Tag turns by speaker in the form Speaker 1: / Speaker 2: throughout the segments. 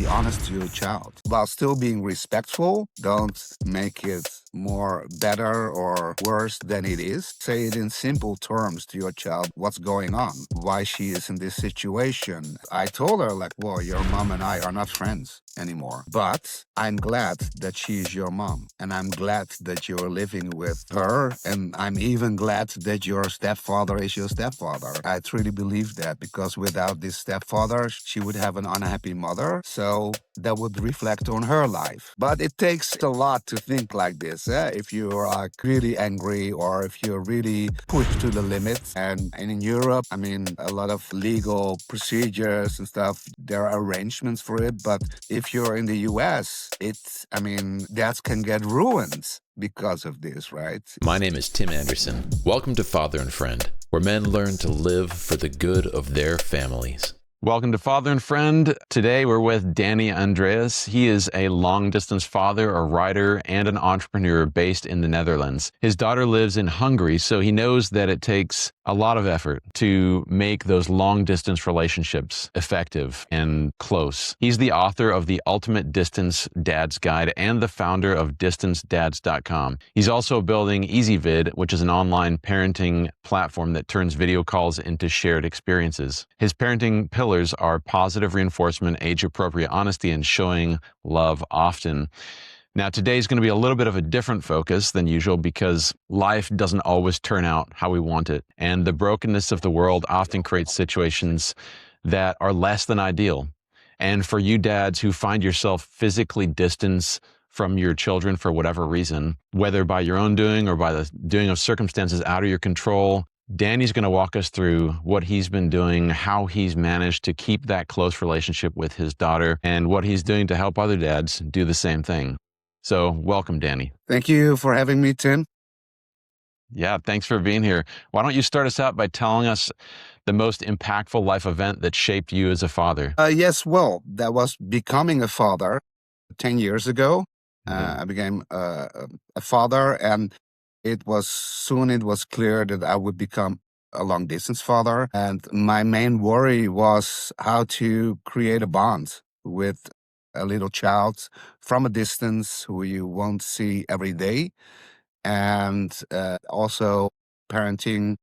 Speaker 1: be honest to your child while still being respectful. Don't make it more better or worse than it is. Say it in simple terms to your child what's going on, why she is in this situation. I told her, like, well, your mom and I are not friends anymore, but I'm glad that she is your mom, and I'm glad that you're living with her, and I'm even glad that your stepfather is your stepfather. I truly believe that, because without this stepfather, she would have an unhappy mother, so that would reflect on her life. But it takes a lot to think like this. If you're really angry, or if you're really pushed to the limit. And in Europe, I mean, a lot of legal procedures and stuff, there are arrangements for it. But if you're in the US, I mean, that can get ruined because of this, right?
Speaker 2: My name is Tim Anderson. Welcome to Father and Friend, where men learn to live for the good of their families.
Speaker 3: Welcome to Father and Friend. Today we're with Danny Andreas. He is a long-distance father, a writer, and an entrepreneur based in the Netherlands. His daughter lives in Hungary, so he knows that it takes a lot of effort to make those long-distance relationships effective and close. He's the author of The Ultimate Distance Dad's Guide and the founder of DistanceDads.com. He's also building IziVid, which is an online parenting platform that turns video calls into shared experiences. His parenting pillars are positive reinforcement, age-appropriate honesty, and showing love often. Now, today's going to be a little bit of a different focus than usual because life doesn't always turn out how we want it. And the brokenness of the world often creates situations that are less than ideal. And for you dads who find yourself physically distanced from your children for whatever reason, whether by your own doing or by the doing of circumstances out of your control, Danny's going to walk us through what he's been doing, how he's managed to keep that close relationship with his daughter, and what he's doing to help other dads do the same thing. So welcome, Danny.
Speaker 1: Thank you for having me, Tim.
Speaker 3: Yeah, thanks for being here. Why don't you start us out by telling us the most impactful life event that shaped you as a father?
Speaker 1: Yes, well, that was becoming a father 10 years ago. I became a father, and it was clear that I would become a long distance father. And my main worry was how to create a bond with a little child from a distance who you won't see every day. And also parenting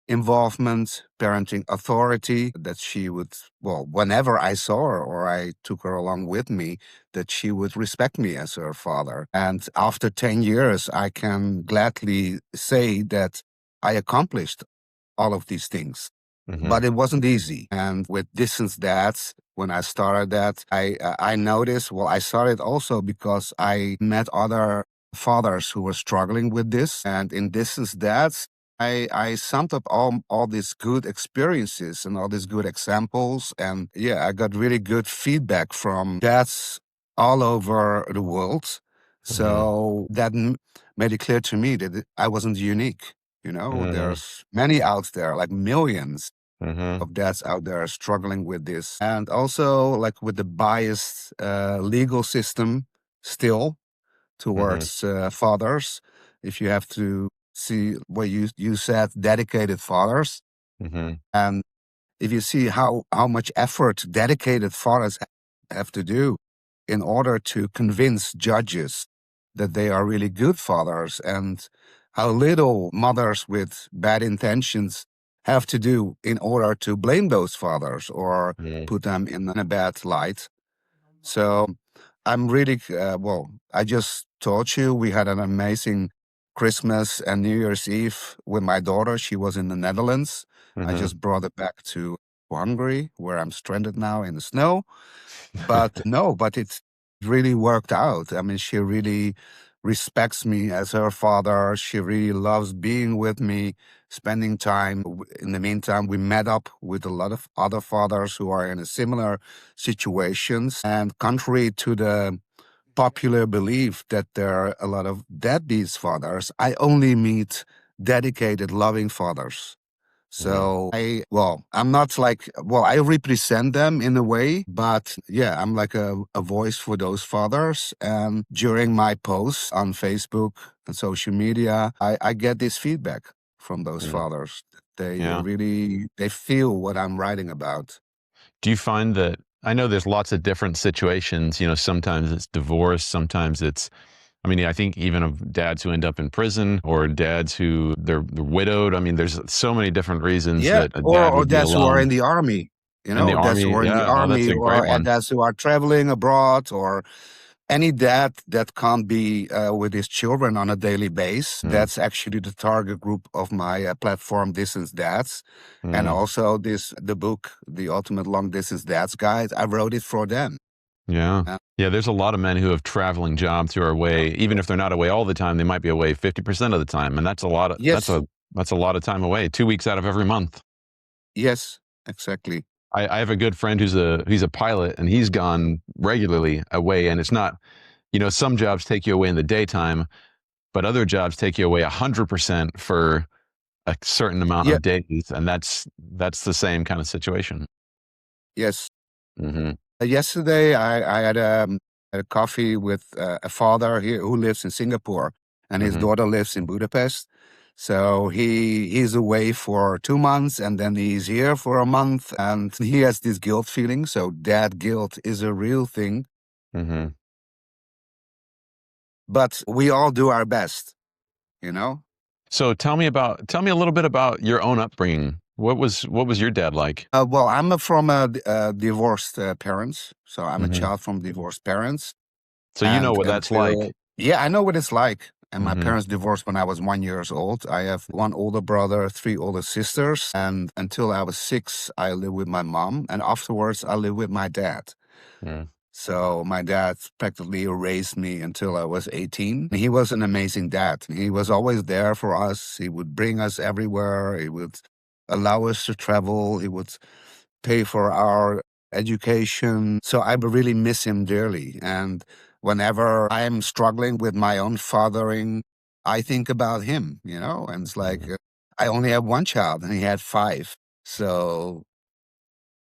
Speaker 1: involvement, parenting authority, that she would, well, whenever I saw her or I took her along with me, that she would respect me as her father. And after 10 years, I can gladly say that I accomplished all of these things. But it wasn't easy. And with Distance Dads, when I started that, I noticed, well, I started also because I met other fathers who were struggling with this. And in Distance Dads, I summed up all these good experiences and all these good examples. And yeah, I got really good feedback from dads all over the world. So that made it clear to me that I wasn't unique. You know, there's many out there, like millions of dads out there struggling with this. And also, like, with the biased legal system still towards fathers. If you have to see what you said, dedicated fathers, and if you see how much effort dedicated fathers have to do in order to convince judges that they are really good fathers, and how little mothers with bad intentions have to do in order to blame those fathers or put them in a bad light. So I'm really, well, I just told you we had an amazing Christmas and New Year's Eve with my daughter. She was in the Netherlands. I just brought it back to Hungary, where I'm stranded now in the snow. But no, but it really worked out. I mean, she really respects me as her father. She really loves being with me, spending time. In the meantime, we met up with a lot of other fathers who are in a similar situations. And contrary to the popular belief that there are a lot of deadbeat fathers, I only meet dedicated, loving fathers. So I'm not like, I represent them in a way, but yeah, I'm like a voice for those fathers. And during my posts on Facebook and social media, I get this feedback from those fathers. They really, they feel what I'm writing about.
Speaker 3: Do you find that I know there's lots of different situations. Sometimes it's divorce, sometimes it's, I mean, I think even of dads who end up in prison or dads who they're widowed. I mean, there's so many different reasons
Speaker 1: Yeah,
Speaker 3: that a dad
Speaker 1: or
Speaker 3: would be
Speaker 1: dads who are in
Speaker 3: alone.
Speaker 1: the army,
Speaker 3: In the
Speaker 1: dads who
Speaker 3: army,
Speaker 1: are in the
Speaker 3: yeah. Oh, that's
Speaker 1: army,
Speaker 3: a great
Speaker 1: or
Speaker 3: one.
Speaker 1: dads who are traveling abroad, or any dad that can't be with his children on a daily basis.
Speaker 3: Mm,
Speaker 1: That's actually the target group of my platform, Distance Dads, and
Speaker 3: mm,
Speaker 1: also the book, The Ultimate Long Distance Dads Guide. I wrote it for them.
Speaker 3: yeah.
Speaker 1: Uh,
Speaker 3: Yeah, there's a lot of men who have traveling jobs who are away. Even if they're not away all the time, they might be away 50% of the time, and that's a lot of
Speaker 1: yes,
Speaker 3: that's a lot of time away. 2 weeks out of every month.
Speaker 1: yes, exactly.
Speaker 3: I have a good friend he's a pilot, and he's gone regularly away, and it's not, some jobs take you away in the daytime, but other jobs take you away 100% for a certain amount
Speaker 1: Yeah,
Speaker 3: of days, and that's the same kind of situation.
Speaker 1: yes.
Speaker 3: Hmm.
Speaker 1: Yesterday, I had a coffee with a father here who lives in Singapore, and his
Speaker 3: Hmm.
Speaker 1: daughter lives in Budapest. So he's away for 2 months, and then he's here for a month, and he has this guilt feeling. So dad guilt is a real thing,
Speaker 3: Hmm.
Speaker 1: but we all do our best, you know.
Speaker 3: So tell me a little bit about your own upbringing. What was your dad like?
Speaker 1: Well, I'm from divorced parents, so I'm a
Speaker 3: Hmm.
Speaker 1: child from divorced parents.
Speaker 3: So you know
Speaker 1: And
Speaker 3: what that's like.
Speaker 1: until, yeah, I know what it's like. And my
Speaker 3: Hmm.
Speaker 1: parents divorced when I was 1 years old. I have one older brother, three older sisters. And until I was 6, I lived with my mom. And afterwards, I lived with my dad.
Speaker 3: Mm,
Speaker 1: So my dad practically raised me until I was 18. He was an amazing dad. He was always there for us. He would bring us everywhere. He would allow us to travel. He would pay for our education. So I really miss him dearly. And whenever I'm struggling with my own fathering, I think about him, and it's like
Speaker 3: mm.
Speaker 1: I only have one child and he had five. So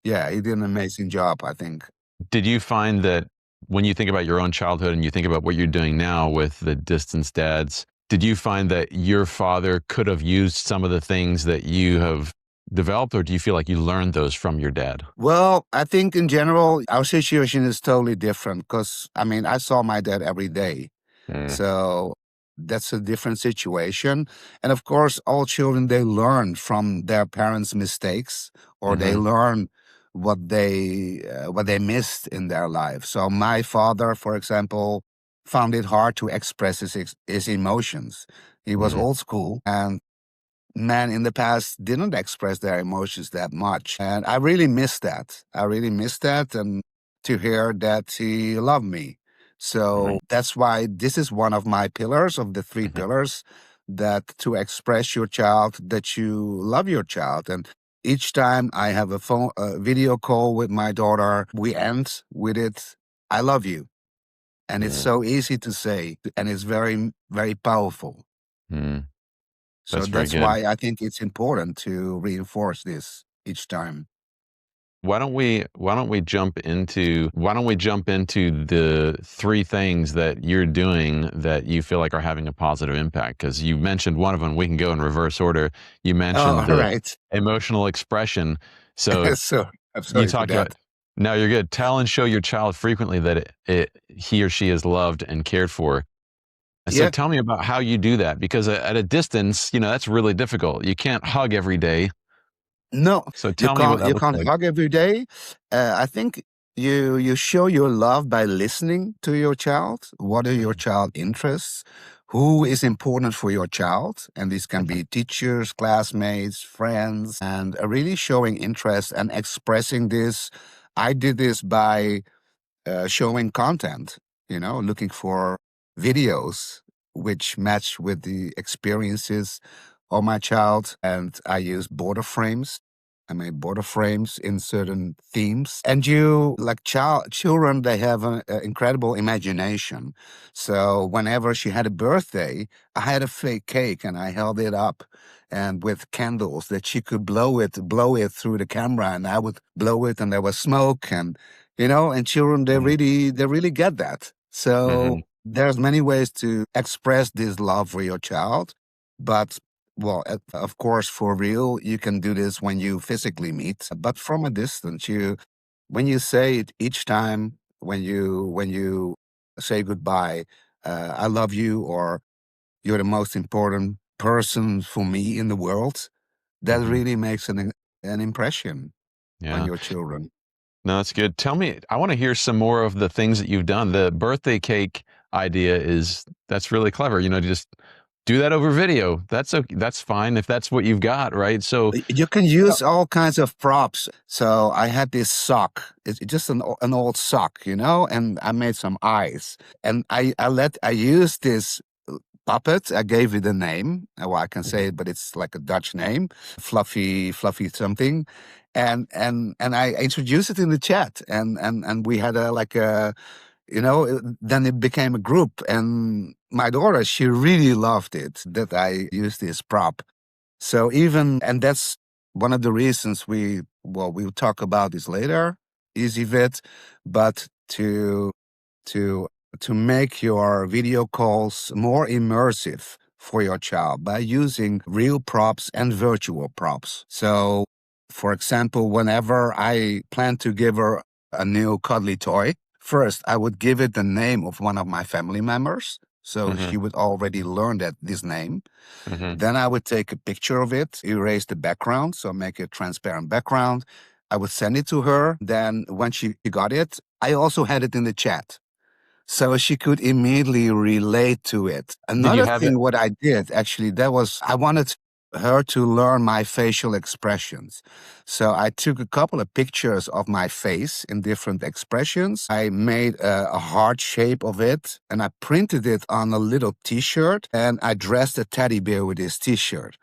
Speaker 1: yeah, he did an amazing job, I think.
Speaker 3: Did you find that when you think about your own childhood and you think about what you're doing now with the distance dads, did you find that your father could have used some of the things that you have developed, or do you feel like you learned those from your dad?
Speaker 1: Well, I think in general, our situation is totally different because, I mean, I saw my dad every day.
Speaker 3: Mm,
Speaker 1: So that's a different situation. And of course, all children, they learn from their parents' mistakes, or they
Speaker 3: mm-hmm,
Speaker 1: learn what they missed in their life. So my father, for example, found it hard to express his emotions. He was
Speaker 3: mm,
Speaker 1: old school, and men in the past didn't express their emotions that much. And I really miss that. I really miss that. And to hear that he loved me.
Speaker 3: mm,
Speaker 1: So that's why this is one of my pillars of the three
Speaker 3: mm,
Speaker 1: pillars, that to express your child that you love your child. And each time I have a video call with my daughter, we end with it, I love you. And it's
Speaker 3: mm,
Speaker 1: so easy to say, and it's very, very powerful.
Speaker 3: mm.
Speaker 1: So
Speaker 3: That's very
Speaker 1: that's
Speaker 3: good.
Speaker 1: why I think it's important to reinforce this each time.
Speaker 3: Why don't we jump into the three things that you're doing that you feel like are having a positive impact? Because you mentioned one of them. We can go in reverse order. You
Speaker 1: Oh,
Speaker 3: mentioned
Speaker 1: all
Speaker 3: the
Speaker 1: right.
Speaker 3: emotional expression. So
Speaker 1: So I'm
Speaker 3: you
Speaker 1: sorry for
Speaker 3: talked about,
Speaker 1: that.
Speaker 3: no, you're good. Tell and show your child frequently that he or she is loved and cared for. And so
Speaker 1: Yeah.
Speaker 3: tell me about how you do that, because at a distance, that's really difficult. You can't hug every day.
Speaker 1: No,
Speaker 3: So
Speaker 1: you
Speaker 3: tell me what
Speaker 1: can't
Speaker 3: that
Speaker 1: you
Speaker 3: looks
Speaker 1: can't
Speaker 3: like.
Speaker 1: hug every day. I think you show your love by listening to your child. What are your
Speaker 3: Mhm,
Speaker 1: child interests? Who is important for your child? And these can
Speaker 3: mhm,
Speaker 1: be teachers, classmates, friends, and really showing interest and expressing this. I did this by showing content, looking for videos which match with the experiences of my child. And I use border frames. I made border frames in certain themes. And like children, they have an incredible imagination. So whenever she had a birthday, I had a fake cake and I held it up and with candles that she could blow it through the camera, and I would blow it and there was smoke. And children,
Speaker 3: mhm,
Speaker 1: they really get that. So
Speaker 3: mhm,
Speaker 1: there's many ways to express this love for your child, but well, of course, for real, you can do this when you physically meet, but from a distance, when you say it each time, when you say goodbye, I love you, or you're the most important person for me in the world, that
Speaker 3: Hmm.
Speaker 1: really makes an impression on
Speaker 3: Yeah.
Speaker 1: your children.
Speaker 3: No, that's good. Tell me, I want to hear some more of the things that you've done. The birthday cake idea that's really clever. Just do that over video. That's okay. That's fine if that's what you've got, right? So,
Speaker 1: You can use all kinds of props. So I had this sock. It's just an old sock, and I made some eyes. And I used this puppet. I gave it a name. Well, I can say
Speaker 3: Mhm,
Speaker 1: it, but it's like a Dutch name, fluffy something. And I introduced it in the chat, and we had a like a then it became a group. And my daughter, she really loved it that I used this prop. So and that's one of the reasons we'll talk about this later, IziVid, but to to make your video calls more immersive for your child by using real props and virtual props. So, for example, whenever I plan to give her a new cuddly toy, first I would give it the name of one of my family members. So
Speaker 3: mhm,
Speaker 1: she would already learn that this name.
Speaker 3: mhm.
Speaker 1: Then I would take a picture of it, erase the background, so make a transparent background. I would send it to her. Then when she got it, I also had it in the chat. So she could immediately relate to it.
Speaker 3: Did you
Speaker 1: Another
Speaker 3: have it?
Speaker 1: thing what I did actually, that was I wanted her to learn my facial expressions. So I took a couple of pictures of my face in different expressions. I made a heart shape of it, and I printed it on a little t-shirt, and I dressed a teddy bear with this t-shirt,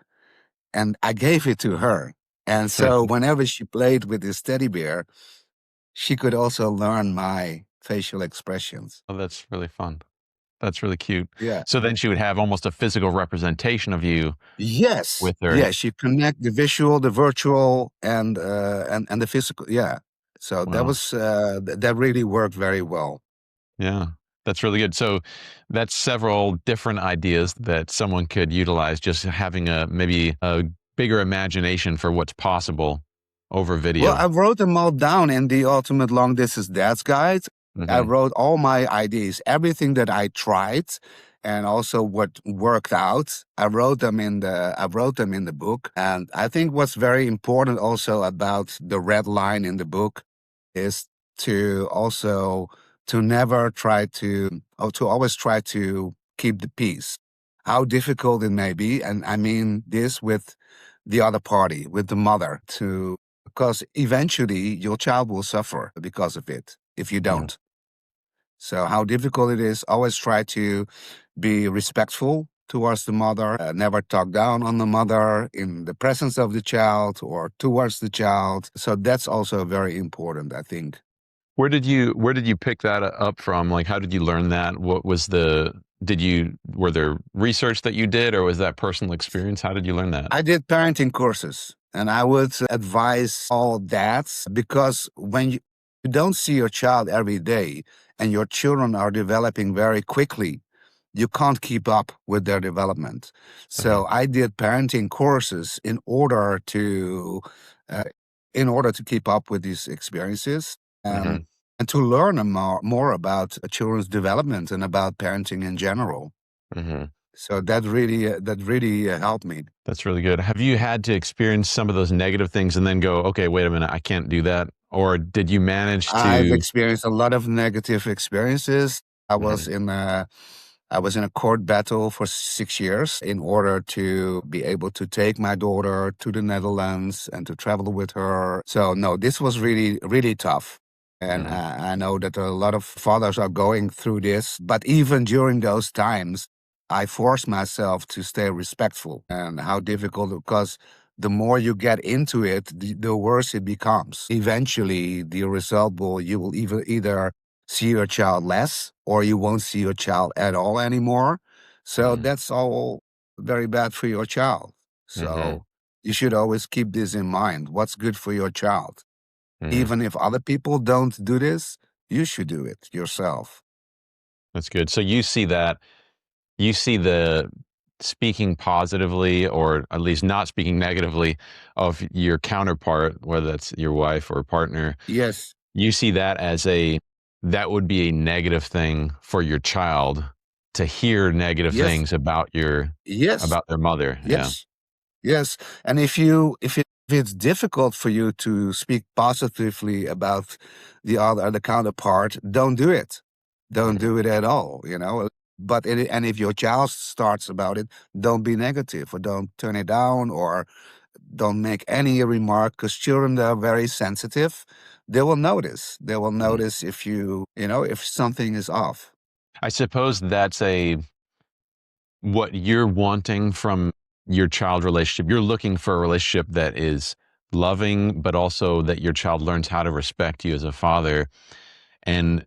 Speaker 1: and I gave it to her. And so whenever she played with this teddy bear, she could also learn my facial expressions.
Speaker 3: Oh, that's really fun. That's really cute.
Speaker 1: Yeah.
Speaker 3: So then she would have almost a physical representation of you
Speaker 1: Yes.
Speaker 3: with her.
Speaker 1: Yes. You connect the visual, the virtual, and the physical. Yeah. So
Speaker 3: Wow.
Speaker 1: that really worked very well.
Speaker 3: Yeah, that's really good. So that's several different ideas that someone could utilize, just having maybe a bigger imagination for what's possible over
Speaker 1: Well,
Speaker 3: video.
Speaker 1: I wrote them all down in the Ultimate Long Distance Dad's Guide. I
Speaker 3: Hmm.
Speaker 1: wrote all my ideas, everything that I tried, and also what worked out. I wrote them in the book. And I think what's very important also about the red line in the book is to also to never try to or to always try to keep the peace, how difficult it may be. And I mean this with the other party, with the mother, to because eventually your child will suffer because of it if you
Speaker 3: Hmm.
Speaker 1: don't. So how difficult it is, always try to be respectful towards the mother, never talk down on the mother in the presence of the child or towards the child. So that's also very important, I think.
Speaker 3: Where did you pick that up from? Like, how did you learn that? What was were there research that you did, or was that personal experience? How did you learn that?
Speaker 1: I did parenting courses, and I would advise all dads, because when you don't see your child every day and your children are developing very quickly, you can't keep up with their development.
Speaker 3: Hmm.
Speaker 1: So I did parenting courses uh, in order to keep up with these experiences,
Speaker 3: Hmm.
Speaker 1: and to learn more about children's development and about parenting in general.
Speaker 3: Hmm.
Speaker 1: So that really helped me.
Speaker 3: That's really good. Have you had to experience some of those negative things and then go, okay, wait a minute, I can't do that? Or did you manage
Speaker 1: I've
Speaker 3: to?
Speaker 1: experienced a lot of negative experiences. I was
Speaker 3: Mhm,
Speaker 1: in a I was in a court battle for 6 years in order to be able to take my daughter to the Netherlands and to travel with her. So no, this was really, really tough. And
Speaker 3: mhm,
Speaker 1: I know that a lot of fathers are going through this. But even during those times, I forced myself to stay respectful. And how difficult, because the more you get into it, the worse it becomes. Eventually, the result you will either see your child less or you won't see your child at all anymore. So
Speaker 3: mhm,
Speaker 1: that's all very bad for your child.
Speaker 3: mhm,
Speaker 1: So you should always keep this in mind. What's good for your child?
Speaker 3: mhm.
Speaker 1: Even if other people don't do this, you should do it yourself.
Speaker 3: That's good. So you see the speaking positively, or at least not speaking negatively, of your counterpart, whether that's your wife or partner,
Speaker 1: Yes.
Speaker 3: you see that as that would be a negative thing for your child to hear negative
Speaker 1: Yes,
Speaker 3: things about
Speaker 1: yes,
Speaker 3: about their mother. Yeah.
Speaker 1: yes, yes. And if it's difficult for you to speak positively about the counterpart, don't do it. Don't
Speaker 3: Mhm.
Speaker 1: do it at all. And if your child starts about it, don't be negative or don't turn it down or don't make any remark, because children, they're very sensitive. They will notice. They will
Speaker 3: Mhm.
Speaker 1: notice if if something is off.
Speaker 3: I suppose that's what you're wanting from your child relationship. You're looking for a relationship that is loving, but also that your child learns how to respect you as a father. And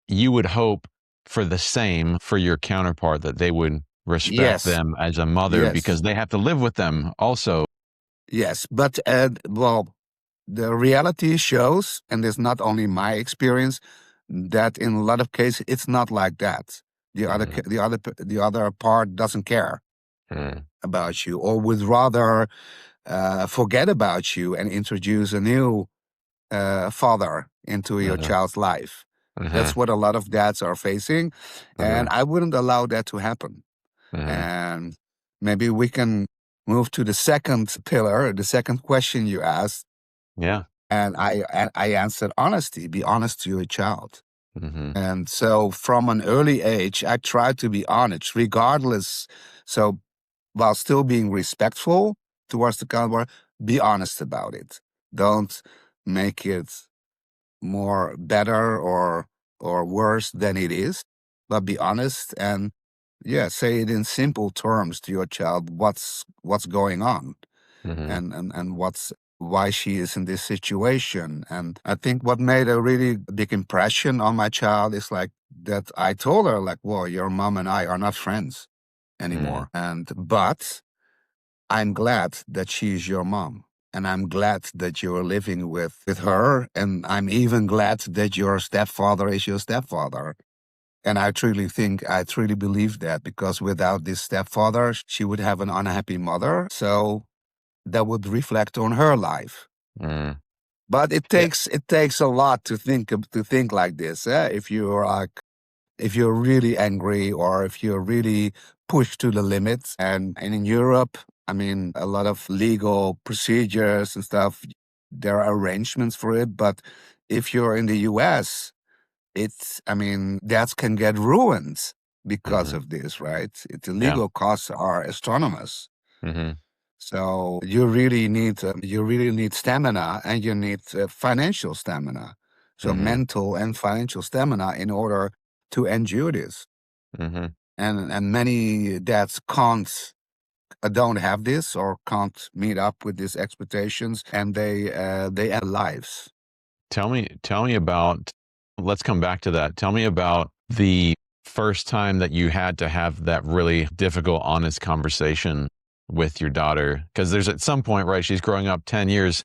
Speaker 3: you would hope for the same for your counterpart, that they would respect
Speaker 1: Yes,
Speaker 3: them as a mother
Speaker 1: yes,
Speaker 3: because they have to live with them also.
Speaker 1: yes. But well, the reality shows, and it's not only my experience, that in a lot of cases it's not like that.
Speaker 3: Mhm.
Speaker 1: The other part doesn't care
Speaker 3: Mhm.
Speaker 1: about you, or would rather forget about you and introduce a new father into your
Speaker 3: Mhm.
Speaker 1: child's life.
Speaker 3: Mhm.
Speaker 1: That's what a lot of dads are facing, and
Speaker 3: Mhm.
Speaker 1: I wouldn't allow that to happen.
Speaker 3: Mhm.
Speaker 1: And maybe we can move to the second pillar, the second question you asked,
Speaker 3: Yeah.
Speaker 1: and I answered honesty. Be honest to your child.
Speaker 3: Mhm.
Speaker 1: And so from an early age, I tried to be honest, regardless. So while still being respectful towards the counterpart, be honest about it. Don't make it more better or worse than it is, but be honest and yeah, say it in simple terms to your child what's going on
Speaker 3: Mhm.
Speaker 1: and what's why she is in this situation. And I think what made a really big impression on my child is like that I told her like, well, your mom and I are not friends
Speaker 3: Mhm.
Speaker 1: anymore. And but I'm glad that she's your mom. And I'm glad that you're living with her. And I'm even glad that your stepfather is your stepfather. And I truly believe that, because without this stepfather, she would have an unhappy mother. So that would reflect on her life.
Speaker 3: Mhm.
Speaker 1: But
Speaker 3: Yeah.
Speaker 1: it takes a lot to think like this. If you're really angry or if you're really pushed to the limits. And in Europe, I mean, a lot of legal procedures and stuff, there are arrangements for it. But if you're in the US, I mean, that can get ruined because
Speaker 3: Mhm.
Speaker 1: of this, right? The
Speaker 3: Yeah.
Speaker 1: legal costs are astronomous.
Speaker 3: Mhm.
Speaker 1: So you really need stamina, and you need financial stamina. So
Speaker 3: Mhm.
Speaker 1: mental and financial stamina in order to endure this.
Speaker 3: Mhm.
Speaker 1: And many dads can't don't have this or can't meet up with these expectations, and they end lives.
Speaker 3: Tell me about, let's come back to that. Tell me about the first time that you had to have that really difficult, honest conversation with your daughter. Because there's at some point, right? She's growing up 10 years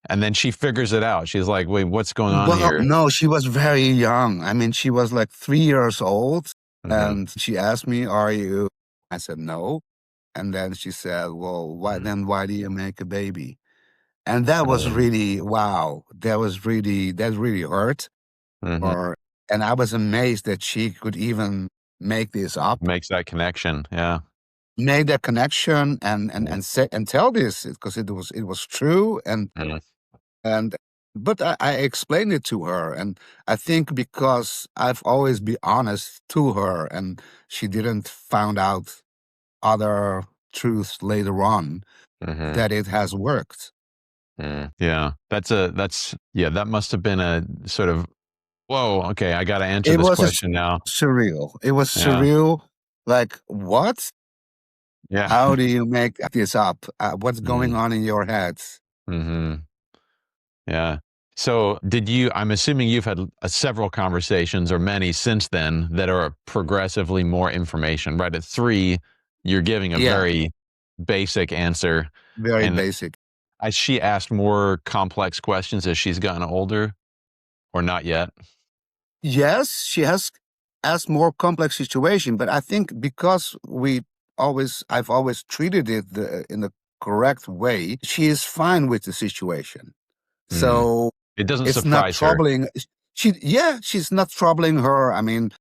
Speaker 3: and then she figures it out. She's like, wait, what's going on
Speaker 1: Well,
Speaker 3: here?
Speaker 1: no, she was very young. I mean, she was like 3 years old,
Speaker 3: Hmm.
Speaker 1: and she asked me, "Are you?" I said, "No." And then she said, "Well, why do you make a baby?" And that was really wow. That really hurt.
Speaker 3: Hmm.
Speaker 1: Or and I was amazed that she could even make this up,
Speaker 3: Makes that connection. Yeah.
Speaker 1: make that connection, and say and tell this, because it was true.
Speaker 3: Mhm.
Speaker 1: And but I explained it to her, and I think because I've always been honest to her, and she didn't found out other truths later on,
Speaker 3: Hmm.
Speaker 1: that it has worked.
Speaker 3: Mm. Yeah. Yeah, that must have been a sort of, whoa, okay, I got to answer
Speaker 1: It
Speaker 3: this
Speaker 1: was
Speaker 3: question now.
Speaker 1: surreal. It was
Speaker 3: Yeah.
Speaker 1: surreal. Like, what?
Speaker 3: Yeah.
Speaker 1: How do you make this up? What's going
Speaker 3: Mm.
Speaker 1: on in your head?
Speaker 3: Hmm. Yeah. So, I'm assuming you've had several conversations or many since then that are progressively more information, right? At 3, you're giving a
Speaker 1: Yeah,
Speaker 3: very basic answer.
Speaker 1: very
Speaker 3: And
Speaker 1: basic.
Speaker 3: has she asked more complex questions as she's gotten older, or not yet?
Speaker 1: Yes, she has asked more complex situation, but I think because I've always treated it in the correct way, she is fine with the situation.
Speaker 3: Mm.
Speaker 1: So
Speaker 3: It doesn't
Speaker 1: It's not
Speaker 3: surprise her.
Speaker 1: troubling. She's not troubling her. I mean,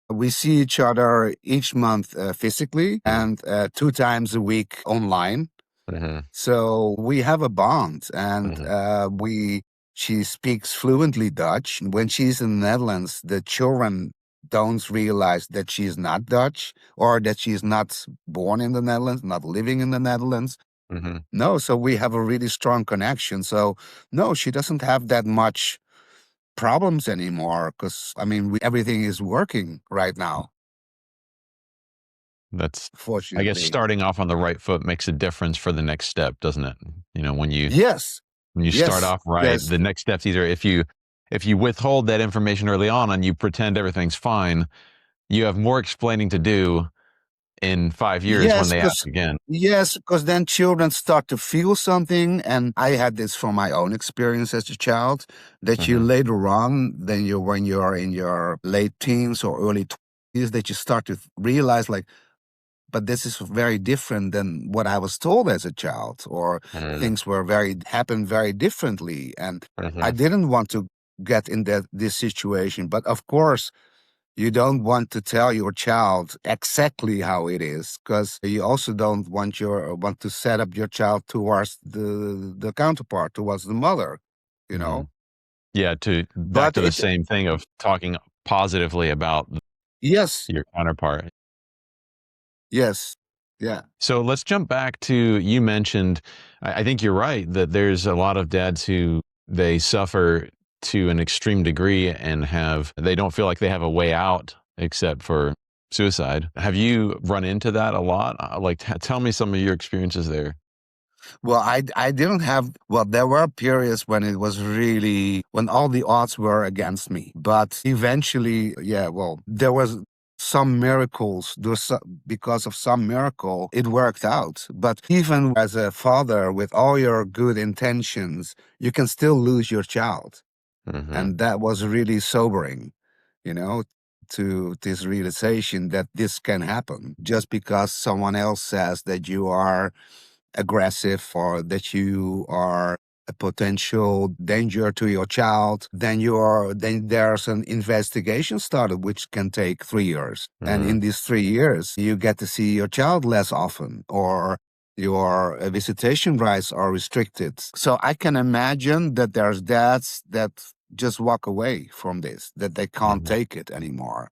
Speaker 1: we see each other each month physically
Speaker 3: Mhm,
Speaker 1: and 2 times a week online.
Speaker 3: mhm,
Speaker 1: So we have a bond, and
Speaker 3: mhm,
Speaker 1: she speaks fluently Dutch. When she's in the Netherlands, the children don't realize that she's not Dutch or that she's not born in the Netherlands, not living in the Netherlands.
Speaker 3: mhm.
Speaker 1: No, so we have a really strong connection. So no, she doesn't have that much problems anymore because I mean everything is working right now,
Speaker 3: That's, I guess,
Speaker 1: fortunately.
Speaker 3: starting off on the right foot makes a difference for the next step, doesn't it? You know,
Speaker 1: Yes,
Speaker 3: when you start
Speaker 1: yes,
Speaker 3: off right,
Speaker 1: yes,
Speaker 3: the next step's either if you withhold that information early on and you pretend everything's fine, you have more explaining to do in 5 years when
Speaker 1: yes,
Speaker 3: they ask
Speaker 1: because
Speaker 3: again.
Speaker 1: yes, because then children start to feel something, and I had this from my own experience as a child. That you
Speaker 3: Mhm,
Speaker 1: later on, then you when you're in your late teens or early 20s, that you start to realize like, but this is very different than what I was told as a child, or
Speaker 3: mhm,
Speaker 1: things were very happened very differently, and I
Speaker 3: mhm,
Speaker 1: didn't want to get in this situation. But of course, you don't want to tell your child exactly how it is, because you also don't want to set up your child towards the counterpart, towards the mother, you know.
Speaker 3: mhm. Yeah, to back
Speaker 1: But
Speaker 3: to the
Speaker 1: it
Speaker 3: same thing of talking positively about
Speaker 1: yes,
Speaker 3: your counterpart.
Speaker 1: yes, yeah.
Speaker 3: So let's jump back to, you mentioned, I think you're right that there's a lot of dads who they suffer to an extreme degree and they don't feel like they have a way out except for suicide. Have you run into that a lot? Like, tell me some of your experiences there.
Speaker 1: Well, I didn't have, well, there were periods when it was really, when all the odds were against me. But eventually, yeah, well, there was some miracles. Because of some miracle, it worked out. But even as a father, with all your good intentions, you can still lose your child.
Speaker 3: Hmm.
Speaker 1: And that was really sobering, you know, to this realization that this can happen just because someone else says that you are aggressive or that you are a potential danger to your child, then there's an investigation started which can take 3 years. And
Speaker 3: Hmm.
Speaker 1: in these 3 years, you get to see your child less often, or your visitation rights are restricted. So I can imagine that there's dads that just walk away from this, that they can't
Speaker 3: Hmm.
Speaker 1: take it anymore.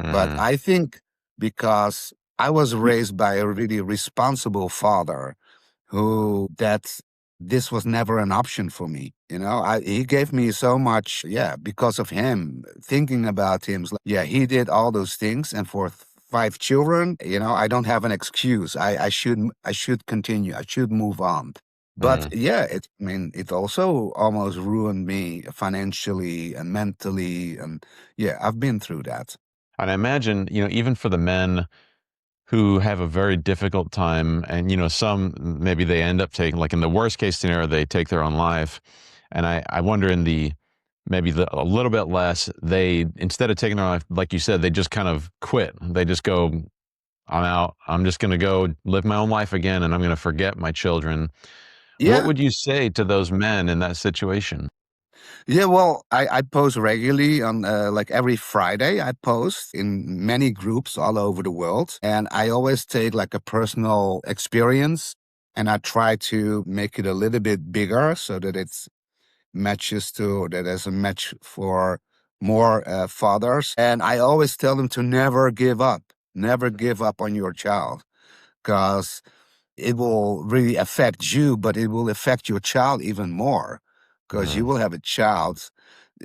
Speaker 1: But
Speaker 3: Hmm.
Speaker 1: I think because I was raised by a really responsible father who that this was never an option for me. He gave me so much, yeah, because of him, thinking about him. Yeah, he did all those things. And for 5 children, I don't have an excuse. I should continue. I should move on. But
Speaker 3: Hmm.
Speaker 1: yeah, I mean, it also almost ruined me financially and mentally. And yeah, I've been through that.
Speaker 3: And I imagine, even for the men who have a very difficult time, and some maybe they end up taking, like in the worst case scenario, they take their own life. And I wonder, in the maybe a little bit less, they, instead of taking their life, like you said, they just kind of quit. They just go, I'm out, I'm just going to go live my own life again, and I'm going to forget my children. What
Speaker 1: Yeah.
Speaker 3: would you say to those men in that situation?
Speaker 1: Yeah, well, I post regularly on like every Friday. I post in many groups all over the world, and I always take like a personal experience and I try to make it a little bit bigger so that it's matches to that as a match for more fathers. And I always tell them to never give up on your child, because it will really affect you, but it will affect your child even more, because you
Speaker 3: Mm,
Speaker 1: will have a child.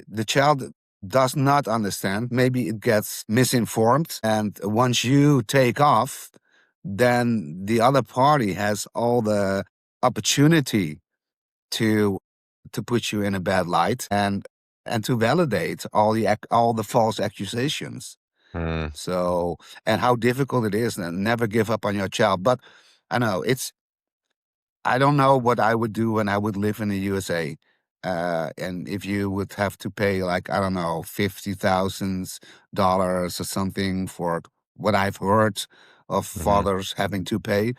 Speaker 1: The child does not understand. Maybe it gets misinformed. And once you take off, then the other party has all the opportunity to put you in a bad light and to validate all the false accusations.
Speaker 3: mm,
Speaker 1: So, and how difficult it is, and never give up on your child. But I know I don't know what I would do when I would live in the USA. And if you would have to pay, like, I don't know, $50,000 or something for what I've heard of
Speaker 3: mhm.
Speaker 1: fathers having to pay.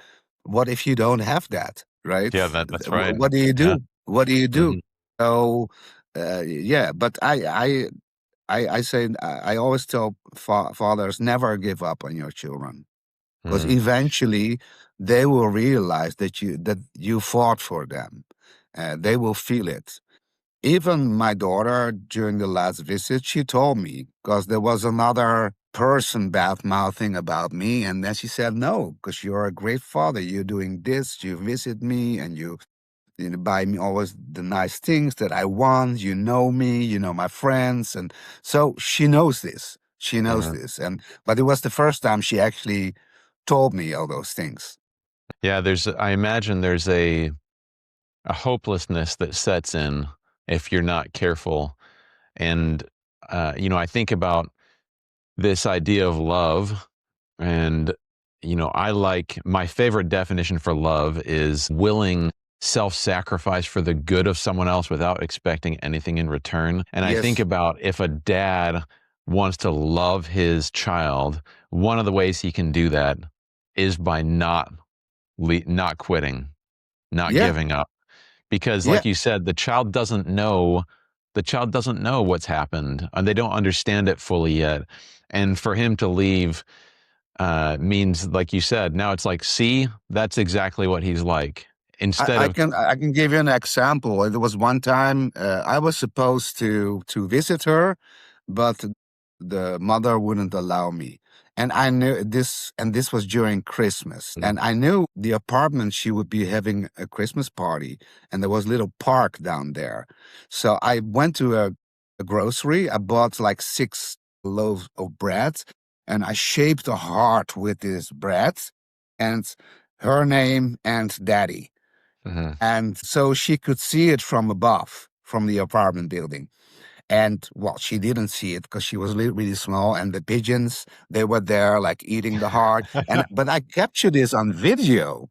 Speaker 1: What if you don't have that, right?
Speaker 3: Yeah, that's right.
Speaker 1: What do you
Speaker 3: Yeah.
Speaker 1: do? What do you do?
Speaker 3: Mhm.
Speaker 1: So Yeah, but I say I always tell fathers never give up on your children because
Speaker 3: Mm,
Speaker 1: eventually they will realize that you fought for them. They will feel it. Even my daughter during the last visit, she told me because there was another person bad mouthing about me, and then she said, "No, because you're a great father. You're doing this. You visit me, and you buy me always the nice things that I want. You know me, you know my friends." And so she knows this. She knows
Speaker 3: mhm.
Speaker 1: this. And but it was the first time she actually told me all those things.
Speaker 3: Yeah, I imagine there's a hopelessness that sets in if you're not careful. And, I think about this idea of love. And, I like my favorite definition for love is willing self sacrifice for the good of someone else without expecting anything in return. And I think
Speaker 1: Yes.
Speaker 3: about if a dad wants to love his child, one of the ways he can do that is by not quitting, not
Speaker 1: Yeah.
Speaker 3: giving up. Because
Speaker 1: Yeah.
Speaker 3: like you said, the child doesn't know what's happened and they don't understand it fully yet. And for him to leave means, like you said, now it's like, see, that's exactly what he's like. Instead of,
Speaker 1: I can give you an example. There was one time I was supposed to visit her, but the mother wouldn't allow me. And I knew this, and this was during Christmas.
Speaker 3: mm,
Speaker 1: And I knew the apartment she would be having a Christmas party, and there was a little park down there. So I went to a grocery. I bought like 6 loaves of bread, and I shaped a heart with this bread, and her name and daddy.
Speaker 3: mhm.
Speaker 1: And so she could see it from above, from the apartment building. And well, she didn't see it because she was really small, and the pigeons, they were there like eating the heart. And but I captured this on video,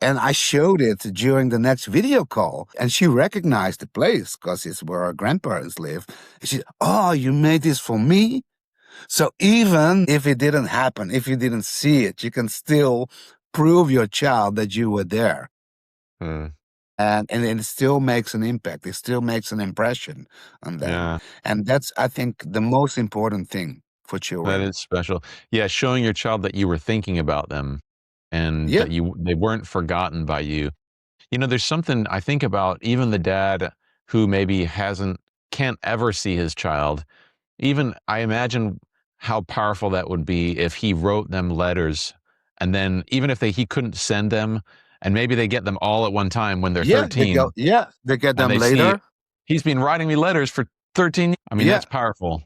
Speaker 1: and I showed it during the next video call, and she recognized the place because it's where her grandparents live. And she, "Oh, you made this for me." So even if it didn't happen, if you didn't see it, you can still prove your child that you were there.
Speaker 3: Mm,
Speaker 1: And it still makes an impact. It still makes an impression on them.
Speaker 3: yeah,
Speaker 1: And that's, I think, the most important thing for
Speaker 3: that
Speaker 1: children.
Speaker 3: is special. Yeah, showing your child that you were thinking about them and
Speaker 1: Yeah.
Speaker 3: that they weren't forgotten by you. There's something I think about even the dad who maybe can't ever see his child. Even I imagine how powerful that would be if he wrote them letters, and then even if he couldn't send them, and maybe they get them all at one time when they're
Speaker 1: Yeah,
Speaker 3: 13,
Speaker 1: they get
Speaker 3: and
Speaker 1: them
Speaker 3: they see
Speaker 1: later.
Speaker 3: he's been writing me letters for 13 years. I mean,
Speaker 1: Yeah.
Speaker 3: that's powerful.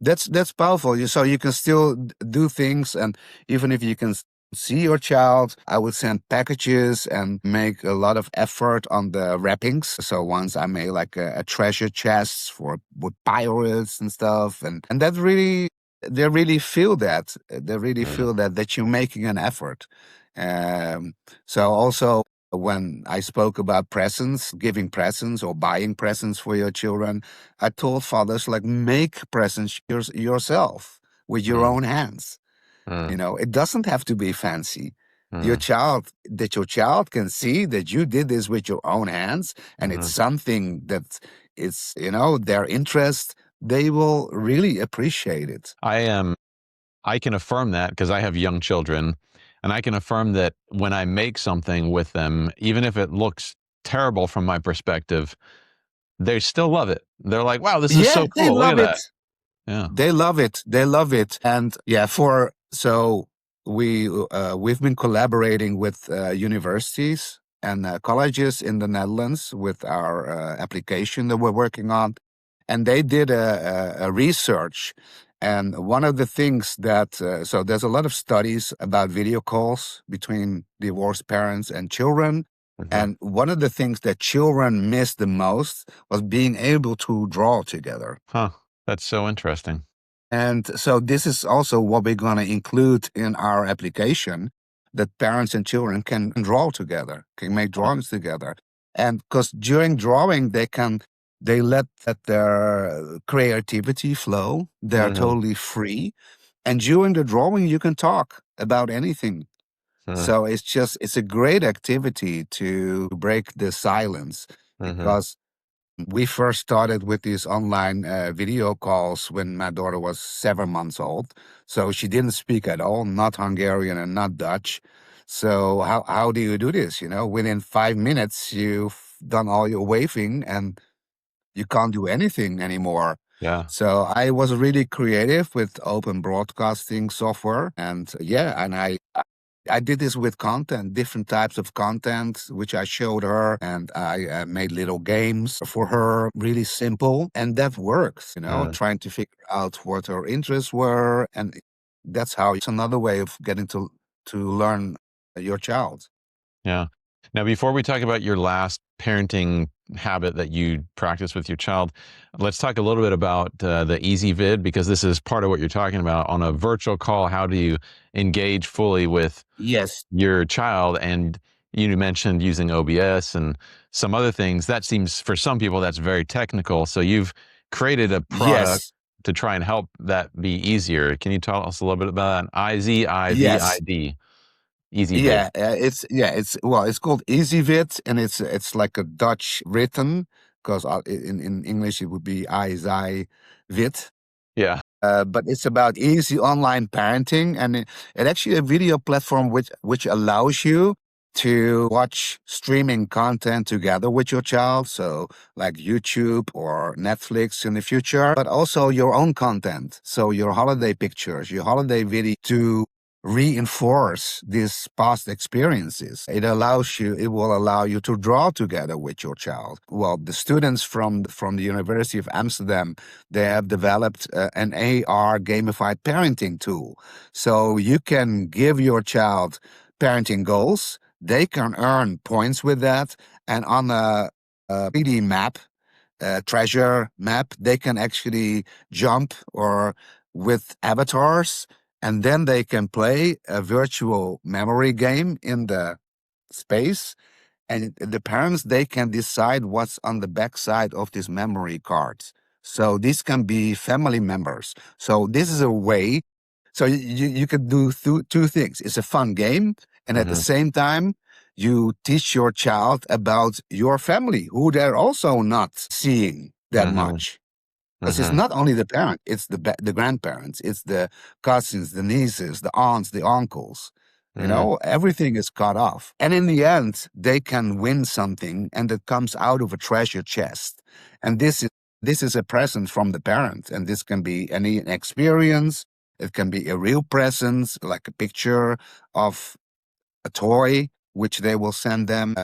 Speaker 1: That's powerful. So you can still do things, and even if you can see your child, I would send packages and make a lot of effort on the wrappings. So once I made like a treasure chest for with pirates and stuff, and that really they really feel that they really
Speaker 3: Mm,
Speaker 1: feel that you're making an effort. Um, so also when I spoke about presents, giving presents or buying presents for your children, I told fathers like make presents yourself with your
Speaker 3: mm,
Speaker 1: own hands.
Speaker 3: mm,
Speaker 1: It doesn't have to be fancy.
Speaker 3: mm,
Speaker 1: Your child can see that you did this with your own hands, and it's
Speaker 3: mhm.
Speaker 1: something that it's their interest. They will really appreciate it.
Speaker 3: I can affirm that because I have young children, and I can affirm that when I make something with them, even if it looks terrible from my perspective, they still love it. They're like, "Wow, this is
Speaker 1: Yeah,
Speaker 3: so
Speaker 1: they
Speaker 3: cool. Look at
Speaker 1: love it.
Speaker 3: that." Yeah.
Speaker 1: They love it. They love it. And yeah, for so we've been collaborating with universities and colleges in the Netherlands with our application that we're working on, and they did a research. And one of the things that so there's a lot of studies about video calls between divorced parents and children.
Speaker 3: Mhm.
Speaker 1: And one of the things that children miss the most was being able to draw together.
Speaker 3: Huh. That's so interesting.
Speaker 1: And so this is also what we're going to include in our application, that parents and children can draw together, can make
Speaker 3: Huh.
Speaker 1: drawings together. And because during drawing, they let that their creativity flow. They're
Speaker 3: Mhm.
Speaker 1: totally free. And during the drawing, you can talk about anything.
Speaker 3: Mm,
Speaker 1: So it's a great activity to break the silence
Speaker 3: mhm.
Speaker 1: because We first started with these online video calls when my daughter was 7 months old. So she didn't speak at all, not Hungarian and not Dutch. So how do you do this? Within 5 minutes, you've done all your waving and you can't do anything anymore.
Speaker 3: Yeah.
Speaker 1: So I was really creative with open broadcasting software, and I did this with content, different types of content, which I showed her, and I made little games for her, really simple, and that works.
Speaker 3: Mm,
Speaker 1: Trying to figure out what her interests were, and that's how it's another way of getting to learn your child.
Speaker 3: yeah. Now, before we talk about your last parenting habit that you practice with your child, let's talk a little bit about the IziVid, because this is part of what you're talking about on a virtual call. How do you engage fully with
Speaker 1: Yes,
Speaker 3: your child? And you mentioned using OBS and some other things. That seems, for some people, that's very technical. So you've created a product
Speaker 1: yes,
Speaker 3: to try and help that be easier. Can you tell us a little bit about that?
Speaker 1: yes.
Speaker 3: IziVid, EasyVid.
Speaker 1: It's called IziVid, and it's like a Dutch written, because in English it would be IziVid.
Speaker 3: Yeah.
Speaker 1: But it's about easy online parenting, and it actually a video platform which allows you to watch streaming content together with your child, so like YouTube or Netflix in the future, but also your own content, so your holiday pictures, your holiday video, to reinforce these past experiences. It will allow you to draw together with your child. Well, the students from the University of Amsterdam, they have developed an AR gamified parenting tool. So you can give your child parenting goals. They can earn points with that. And on a 3D map, treasure map, they can actually jump or with avatars, and then they can play a virtual memory game in the space, and the parents, they can decide what's on the backside of this memory cards. So this can be family members. So this is a way. So you could do two things. It's a fun game, and at the
Speaker 3: Hmm.
Speaker 1: same time, you teach your child about your family, who they're also not seeing that
Speaker 3: Hmm.
Speaker 1: much. Because it's
Speaker 3: Hmm.
Speaker 1: not only the parent, it's the grandparents, it's the cousins, the nieces, the aunts, the uncles.
Speaker 3: Hmm.
Speaker 1: Everything is cut off. And in the end, they can win something, and it comes out of a treasure chest. And this is a present from the parent. And this can be any experience. It can be a real present, like a picture of a toy, which they will send them.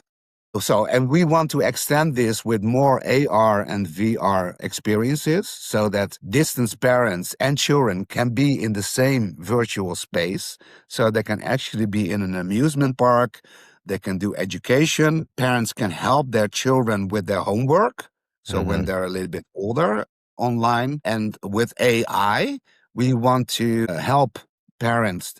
Speaker 1: So, and we want to extend this with more AR and VR experiences, so that distance parents and children can be in the same virtual space. So they can actually be in an amusement park. They can do education. Parents can help their children with their homework. So when
Speaker 3: Hmm.
Speaker 1: they're a little bit older, online. And with AI, we want to help parents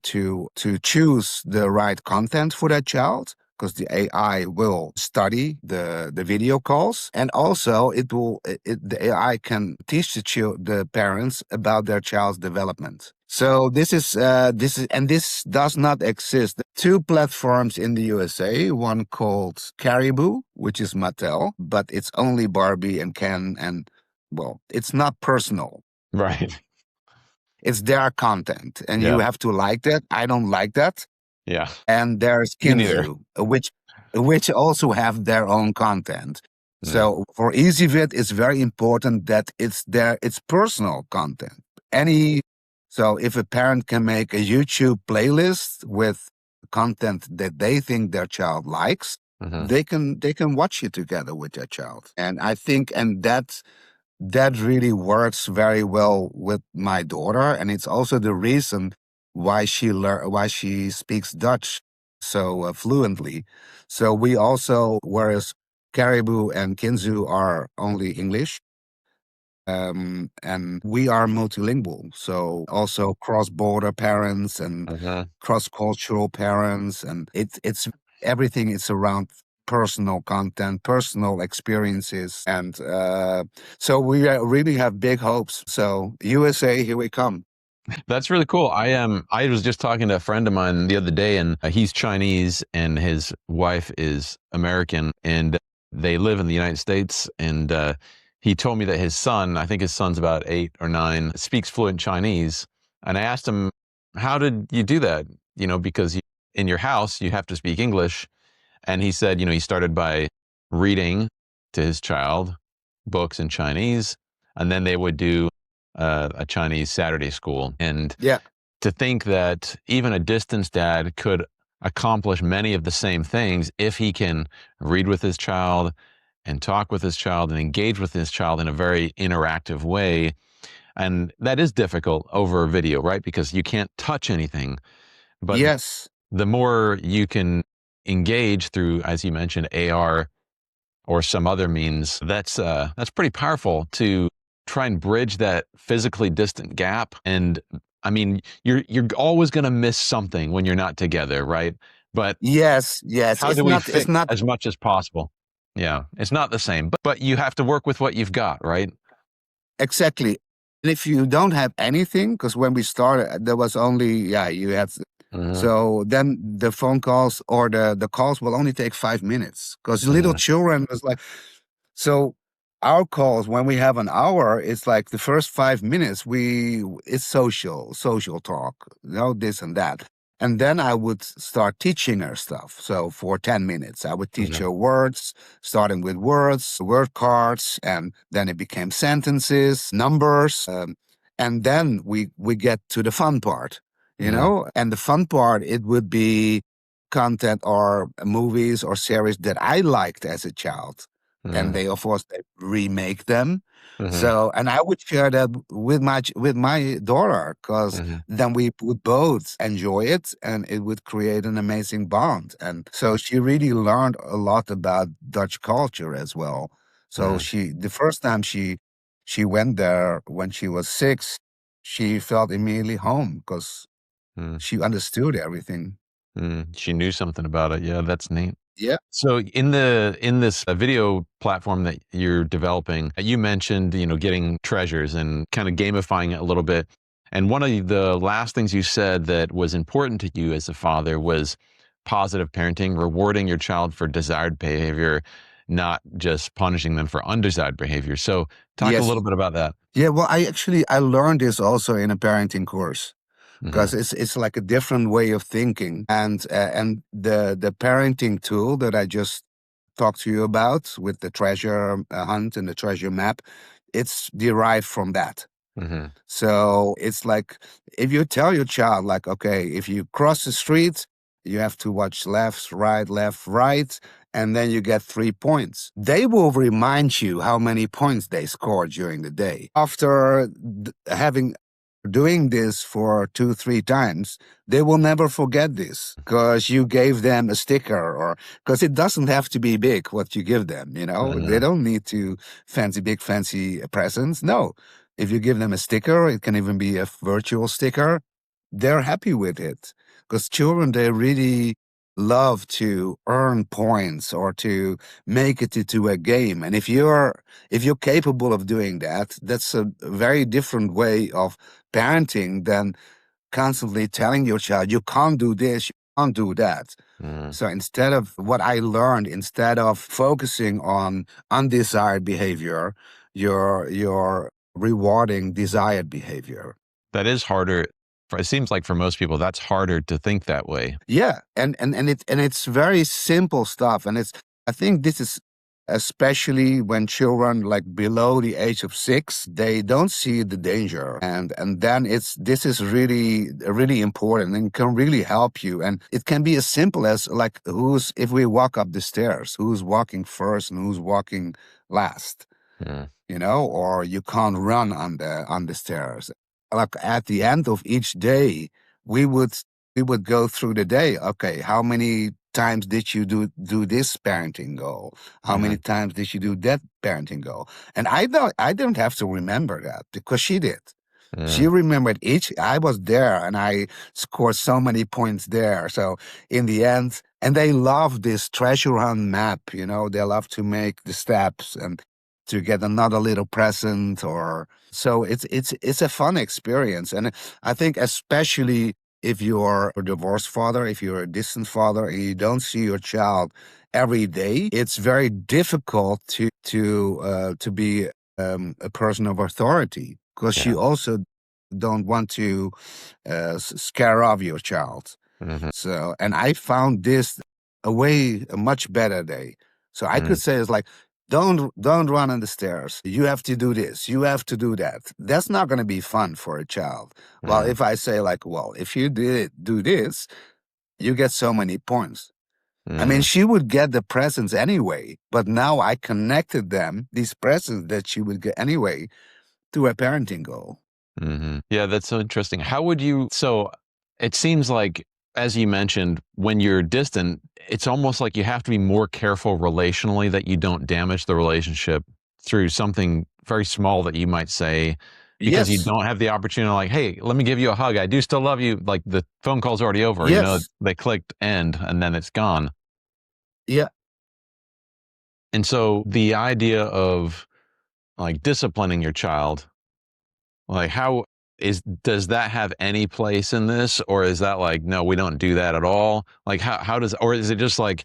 Speaker 1: to choose the right content for their child, because the AI will study the video calls, and also the AI can teach the parents about their child's development. So this does not exist. Two platforms in the USA, one called Caribou, which is Mattel, but it's only Barbie and Ken, and well, it's not personal.
Speaker 3: Right.
Speaker 1: It's their content, and you
Speaker 3: Yeah.
Speaker 1: have to like that. I don't like that.
Speaker 3: Yeah.
Speaker 1: And there's
Speaker 3: Me neither.
Speaker 1: Kinzu, which also have their own content.
Speaker 3: Mm.
Speaker 1: So for EasyVid, it's very important that it's personal content. So if a parent can make a YouTube playlist with content that they think their child likes,
Speaker 3: Hmm.
Speaker 1: they can watch it together with their child. And I think, and that really works very well with my daughter, and it's also the reason why she speaks Dutch so fluently. So we also, whereas Caribou and Kinzu are only English, and we are multilingual, so also cross-border parents and
Speaker 3: Hmm.
Speaker 1: cross-cultural parents, and it's everything is around personal content, personal experiences, and so we really have big hopes. So USA, here we come.
Speaker 3: That's really cool. I was just talking to a friend of mine the other day, and he's Chinese, and his wife is American, and they live in the United States, and he told me that his son, I think his son's about 8 or 9, speaks fluent Chinese. And I asked him, how did you do that? Because in your house, you have to speak English. And he said, he started by reading to his child books in Chinese, and then they would do a Chinese Saturday school. And
Speaker 1: Yeah.
Speaker 3: to think that even a distance dad could accomplish many of the same things if he can read with his child and talk with his child and engage with his child in a very interactive way. And that is difficult over video, right? Because you can't touch anything. But
Speaker 1: Yes.
Speaker 3: the more you can engage through, as you mentioned, AR or some other means, that's pretty powerful to try and bridge that physically distant gap. And I mean, you're always going to miss something when you're not together, right? But
Speaker 1: Yes. Yes.
Speaker 3: how
Speaker 1: It's
Speaker 3: do we
Speaker 1: not. It's
Speaker 3: fix
Speaker 1: not
Speaker 3: as much as possible? Yeah, it's not the same, but you have to work with what you've got, right?
Speaker 1: exactly. And if you don't have anything, because when we started, there was only you had.
Speaker 3: Hmm.
Speaker 1: So then the phone calls or the calls will only take 5 minutes because little
Speaker 3: Hmm.
Speaker 1: children is like. So our calls when we have an hour, it's like the first 5 minutes it's social talk, this and that. And then I would start teaching her stuff. So for 10 minutes, I would teach
Speaker 3: Hmm.
Speaker 1: her words, starting with words, word cards, and then it became sentences, numbers. And then we get to the fun part,
Speaker 3: Hmm.
Speaker 1: and the fun part, it would be content or movies or series that I liked as a child, and
Speaker 3: Hmm.
Speaker 1: they of course they remake them.
Speaker 3: Hmm.
Speaker 1: So, and I would share that with my daughter, because
Speaker 3: Hmm.
Speaker 1: then we would both enjoy it, and it would create an amazing bond. And so she really learned a lot about Dutch culture as well. So
Speaker 3: Hmm.
Speaker 1: she the first time she went there when she was 6, she felt immediately home because
Speaker 3: Hmm.
Speaker 1: she understood everything.
Speaker 3: She knew something about it. Yeah, that's neat.
Speaker 1: Yeah.
Speaker 3: So in this video platform that you're developing, you mentioned, getting treasures and kind of gamifying it a little bit. And one of the last things you said that was important to you as a father was positive parenting, rewarding your child for desired behavior, not just punishing them for undesired behavior. So talk a
Speaker 1: Yes.
Speaker 3: little bit about that.
Speaker 1: Yeah. Well, I learned this also in a parenting course,
Speaker 3: Hmm.
Speaker 1: because it's like a different way of thinking, and the parenting tool that I just talked to you about with the treasure hunt and the treasure map, it's derived from that.
Speaker 3: Hmm.
Speaker 1: So it's like, if you tell your child, like, okay, if you cross the street, you have to watch left, right, and then you get 3 points. They will remind you how many points they scored during the day. After having doing this for 2 3 times, they will never forget this, because you gave them a sticker, or because it doesn't have to be big what you give them, they
Speaker 3: Hmm.
Speaker 1: don't need to fancy presents. No, if you give them a sticker, it can even be a virtual sticker, they're happy with it, because children, they really love to earn points or to make it into a game. And if you're capable of doing that, that's a very different way of parenting than constantly telling your child, you can't do this, you can't do that.
Speaker 3: Hmm.
Speaker 1: So instead of focusing on undesired behavior, you're rewarding desired behavior.
Speaker 3: That is harder. It seems like for most people, that's harder to think that way.
Speaker 1: Yeah, and it's very simple stuff, and I think this is especially when children like below the age of 6, they don't see the danger, and then this is really important and can really help you, and it can be as simple as like, who's if we walk up the stairs, who's walking first and who's walking last,
Speaker 3: Hmm.
Speaker 1: or you can't run on the stairs. Like at the end of each day, we would we would go through the day. Okay, how many times did you do this parenting goal? How many
Speaker 3: Hmm.
Speaker 1: times did you do that parenting goal? And I don't have to remember that, because she did. She
Speaker 3: Hmm.
Speaker 1: remembered each. I was there, and I scored so many points there. So in the end, and they love this treasure hunt map. They love to make the steps and to get another little present, or so it's a fun experience. And I think especially if you're a divorced father, if you're a distant father, and you don't see your child every day, it's very difficult to be a person of authority, because
Speaker 3: Yeah.
Speaker 1: you also don't want to scare off your child.
Speaker 3: Hmm.
Speaker 1: So, and I found this a much better day. So I
Speaker 3: Mm,
Speaker 1: could say it's like, don't run on the stairs. You have to do this. You have to do that. That's not going to be fun for a child. Well,
Speaker 3: mm,
Speaker 1: if I say like, well, if you do this, you get so many points. I mean,
Speaker 3: mm,
Speaker 1: she would get the presents anyway, but now I connected them, these presents that she would get anyway, to a parenting goal.
Speaker 3: Yeah, that's so interesting. How would you, so it seems like, as you mentioned, when you're distant, it's almost like you have to be more careful relationally that you don't damage the relationship through something very small that you might say, because you
Speaker 1: Yes,
Speaker 3: don't have the opportunity, like, hey, let me give you a hug. I do still love you. Like the phone call's already over,
Speaker 1: yes,
Speaker 3: they clicked end and then it's gone.
Speaker 1: yeah,
Speaker 3: And so the idea of like disciplining your child, like, how does that have any place in this, or is that like, no, we don't do that at all? Like, how does, or is it just like,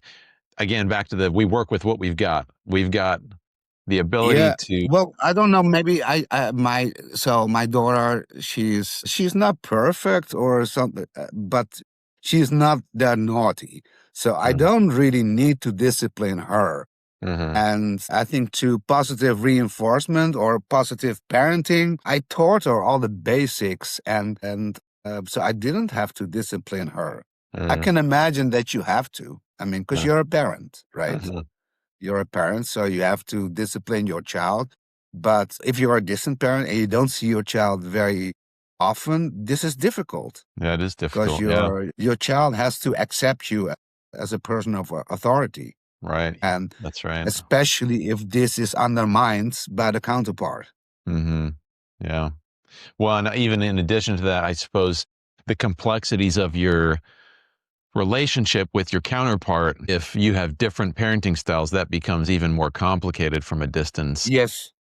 Speaker 3: again, back to the, we work with what we've got. We've got the ability
Speaker 1: yeah.
Speaker 3: to.
Speaker 1: Well, I don't know. Maybe my daughter, she's not perfect or something, but she's not that naughty. So I
Speaker 3: Mm,
Speaker 1: don't really need to discipline her.
Speaker 3: mhm,
Speaker 1: And I think to positive reinforcement or positive parenting, I taught her all the basics, and so I didn't have to discipline her. I
Speaker 3: mm,
Speaker 1: can imagine that you have to. I mean, because
Speaker 3: mm,
Speaker 1: you're a parent, right?
Speaker 3: mhm,
Speaker 1: You're a parent, so you have to discipline your child. But if you're a distant parent and you don't see your child very often, this is difficult,
Speaker 3: yeah, it is
Speaker 1: because
Speaker 3: difficult. Yeah,
Speaker 1: your child has to accept you as a person of authority.
Speaker 3: right.
Speaker 1: And
Speaker 3: That's right.
Speaker 1: especially if this is undermined by the counterpart.
Speaker 3: Hmm. Yeah. Well, and even in addition to that, I suppose the complexities of your relationship with your counterpart, if you have different parenting styles, that becomes even more complicated from a distance.
Speaker 1: Yes,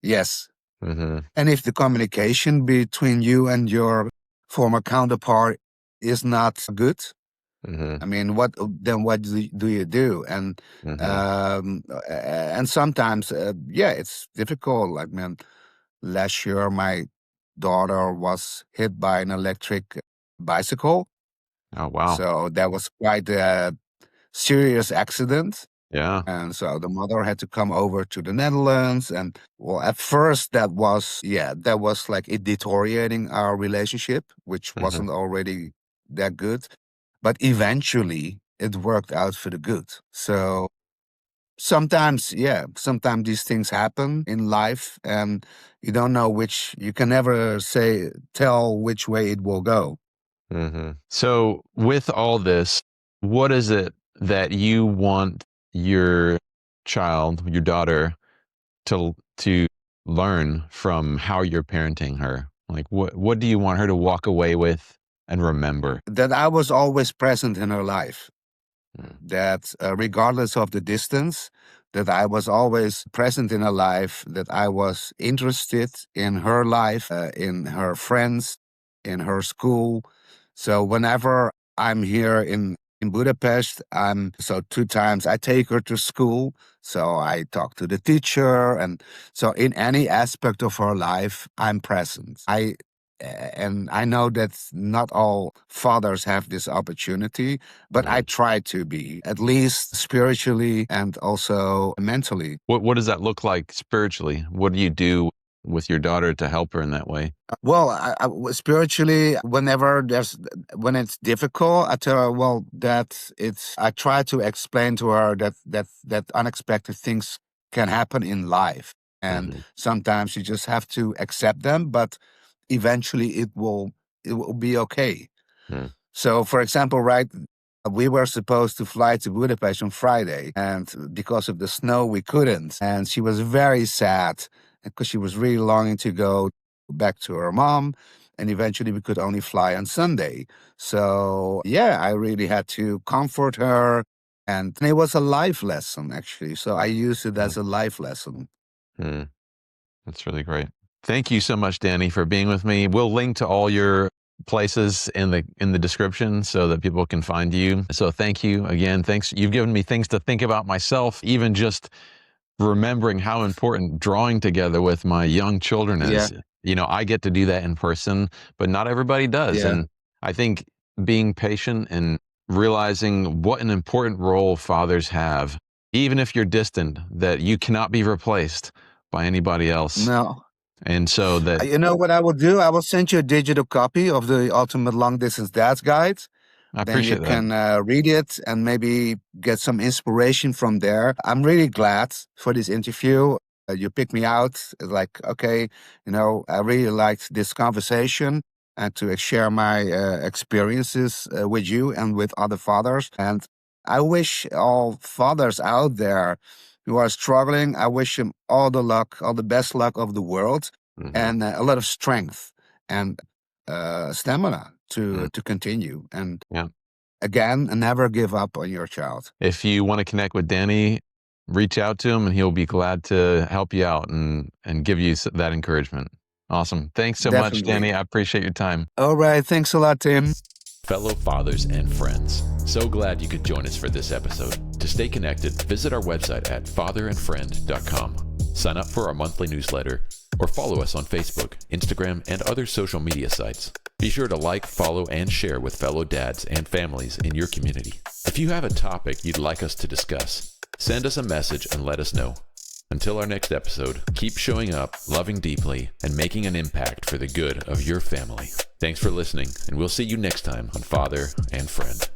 Speaker 1: yes.
Speaker 3: Hmm.
Speaker 1: And if the communication between you and your former counterpart is not good,
Speaker 3: Hmm.
Speaker 1: I mean, what do you do?
Speaker 3: Hmm.
Speaker 1: And sometimes, yeah, it's difficult. Like, man, last year my daughter was hit by an electric bicycle,
Speaker 3: Oh, wow.
Speaker 1: so that was quite a serious accident.
Speaker 3: Yeah.
Speaker 1: And so the mother had to come over to the Netherlands. And well, at first that was like it deteriorating our relationship, which
Speaker 3: Hmm.
Speaker 1: wasn't already that good. But eventually it worked out for the good. So sometimes these things happen in life, and you can never tell which way it will go.
Speaker 3: Hmm. So, with all this, what is it that you want your child, your daughter, to learn from how you're parenting her? Like, what do you want her to walk away with and remember?
Speaker 1: That I was always present in her life,
Speaker 3: Mm,
Speaker 1: that regardless of the distance, that I was always present in her life, that I was interested in her life, in her friends, in her school. So whenever I'm here in Budapest, I'm so 2 times I take her to school. So I talk to the teacher, and so in any aspect of her life, I'm present. And I know that not all fathers have this opportunity, but I
Speaker 3: mm.
Speaker 1: try to be, at least spiritually and also mentally.
Speaker 3: What does that look like spiritually? What do you do with your daughter to help her in that way?
Speaker 1: Well, spiritually, when it's difficult, I tell her, well, I try to explain to her that unexpected things can happen in life. And
Speaker 3: Hmm.
Speaker 1: sometimes you just have to accept them, but eventually it will be okay.
Speaker 3: Mm,
Speaker 1: So, for example, right, we were supposed to fly to Budapest on Friday, and because of the snow, we couldn't. And she was very sad because she was really longing to go back to her mom. And eventually, we could only fly on Sunday. So, yeah, I really had to comfort her. And it was a life lesson, actually. So, I used it
Speaker 3: mm,
Speaker 1: as a life lesson.
Speaker 3: mm. That's really great. Thank you so much, Danny, for being with me. We'll link to all your places in the description so that people can find you. So thank you again. Thanks. You've given me things to think about myself, even just remembering how important drawing together with my young children
Speaker 1: Yeah,
Speaker 3: is. I get to do that in person, but not everybody does.
Speaker 1: yeah.
Speaker 3: And I think being patient and realizing what an important role fathers have, even if you're distant, that you cannot be replaced by anybody else.
Speaker 1: No.
Speaker 3: And so that
Speaker 1: You know what I will do? I will send you a digital copy of the Ultimate Long Distance Dad's Guide.
Speaker 3: I
Speaker 1: Then you
Speaker 3: appreciate that.
Speaker 1: can read it and maybe get some inspiration from there. I'm really glad for this interview. You picked me out. It's like, okay, I really liked this conversation and to share my experiences with you and with other fathers. And I wish all fathers out there who are struggling, I wish them all the luck, all the best luck of the world,
Speaker 3: Mhm.
Speaker 1: and a lot of strength and stamina
Speaker 3: Mm.
Speaker 1: to continue. And
Speaker 3: Yeah.
Speaker 1: again, never give up on your child.
Speaker 3: If you want to connect with Danny, reach out to him and he'll be glad to help you out and give you that encouragement. Awesome. Thanks so much,
Speaker 1: Definitely.
Speaker 3: Danny. I appreciate your time.
Speaker 1: All right. Thanks a lot, Tim.
Speaker 2: Fellow fathers and friends, so glad you could join us for this episode. To stay connected, visit our website at fatherandfriend.com. Sign up for our monthly newsletter or follow us on Facebook, Instagram, and other social media sites. Be sure to like, follow, and share with fellow dads and families in your community. If you have a topic you'd like us to discuss, send us a message and let us know. Until our next episode, keep showing up, loving deeply, and making an impact for the good of your family. Thanks for listening, and we'll see you next time on Father and Friend.